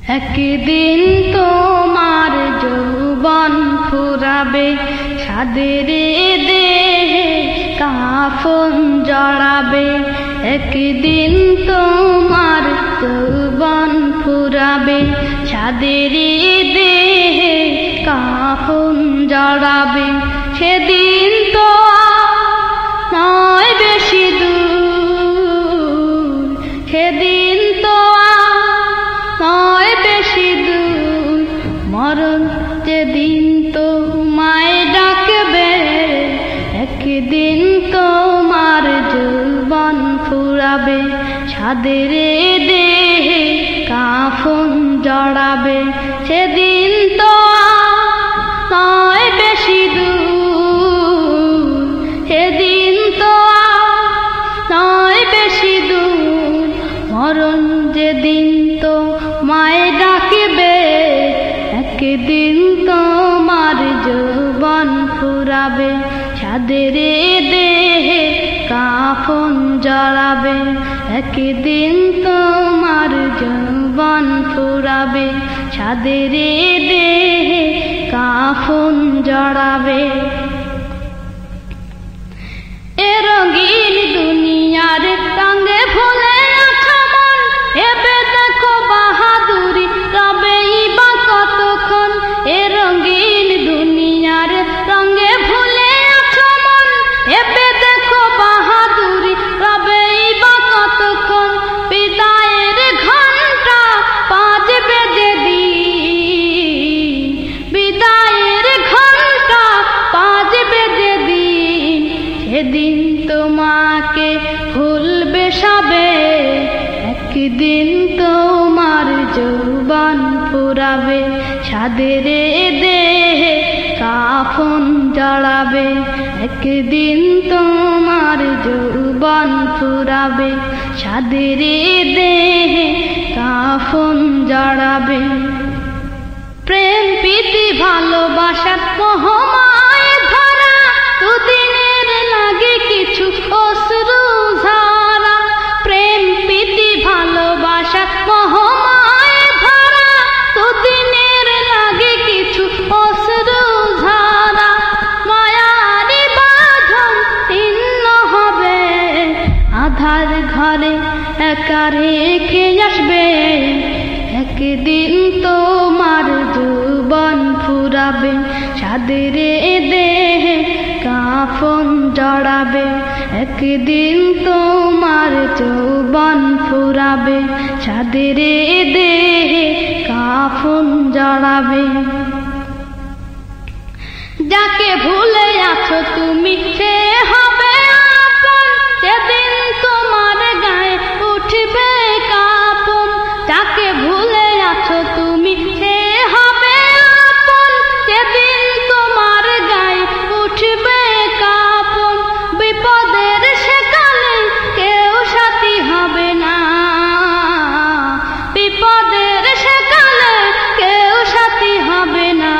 একদিন তোমার যৌবন ফুরাবে, ছাদের দেহে কাফন জড়াবে। একদিন তোমার যৌবন ফুরাবে, ছাদের দেহে কাফন জড়াবে। সেদিন তো নয় বেশি দূর, সেদিন তো নয় বেশি দূর, মরণ যেদিন তোমায় ডাকবে। একদিন তোমার যৌবন ফুরাবে, ছাদের দেহে কাফন জড়াবে। সেদিন তো নয় বেশি দূর, সেদিন তো নয় বেশি দূর, মরণ যেদিন তোমায় ডাকবে। একদিন তোমার যৌবন ফুরাবে, ছাদের দেহে কাফন জড়াবে। একদিন তোমার যৌবন ফুরাবে, ছাদের দেহে কাফন জড়াবে। এ রঙিন দুনিয়ার রঙে ভুলে আছো মন, এবে দেখো বাহাদুরি রবেই বা কতক্ষণ। এ রঙিন দুনিয়ার রঙে ভুলে আছো মন, এবে দেখো বাহাদুরি রবেই বা কতক্ষণ। বিদায়ের ঘন্টা বাজবে যেদিন, বিদায়ের ঘন্টা বাজবে যেদিন, সেদিন তোমাকে ভুলবে সবে। একদিন তোমার যৌবন ফুরাবে, ছাদের দেহে কাফন জড়াবে। একদিন তোমার যৌবন ফুরাবে, ছাদের দেহে কাফন জড়াবে। প্রেম প্রীতি ভালোবাসার মোহমায় ধরা, দুদিনের লাগে কিছু অশ্রু ঝরা। প্রেম প্রীতি ভালোবাসার মোহমায় ধরা, দুদিনের লাগে কিছু অশ্রু ঝরা। মায়ারি বাঁধন ছিন্ন হবে, আধার ঘরে একা রেখে আসবে। একদিন তোমার যৌবন ফুরাবে, ছাদের দেহে কাফন জড়াবে। একদিন তোমার যৌবন ফুরাবে, ছাদের দেহে কাফন জড়াবে। যাকে ভুলে আছো তুমি সে হবে আপন, সেদিন তোমার গায়ে উঠবে কাঁপন। যাকে ভুলে আছো তুমি সে হবে আপন, সেদিন তোমার গায়ে উঠবে কাঁপন। বিপদের সেকালে কেউ সাথী হবে না, বিপদের সেকালে কেউ সাথী হবে না।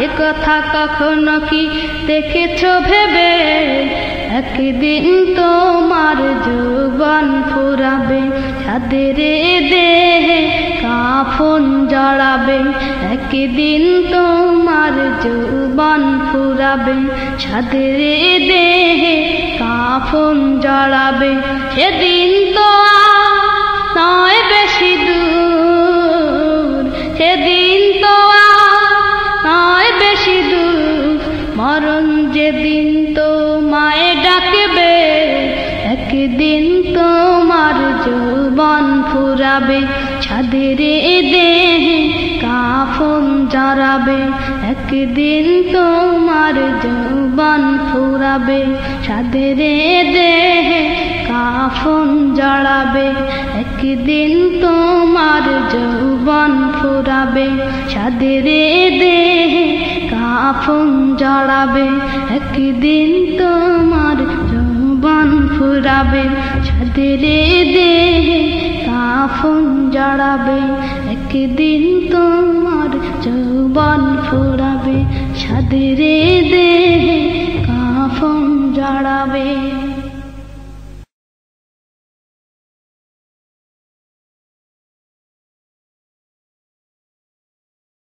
এ কথা কখনো কি দেখেছো ভেবে? একদিন তোমার যৌবন ফুরাবে, ছাদের দেহে কাফন জড়াবে। একদিন তোমার যৌবন ফুরাবে, ছাদের দেহে কাফন জড়াবে। সেদিন তো নয় বেশি দূর, সেদিন তো নয় বেশি দূর, মরণ যেদিন তোমায় ডাকবে। একদিন তোমার যৌবন ফুরাবে, ছাদের দেহে কাফন জড়াবে। একদিন তোমার যৌবন ফুরাবে, ছাদের দেহে কাফন জড়াবে। একদিন তোমার যৌবন ফুরাবে, ছাদের দেহে কাফন জড়াবে। একদিন তোমার যৌবন ফুরাবে, ছাদের দেহে কাফন জড়াবে। একদিন তোমার যৌবন ফুরাবে, ছাদের দেহে কাফন জড়াবে।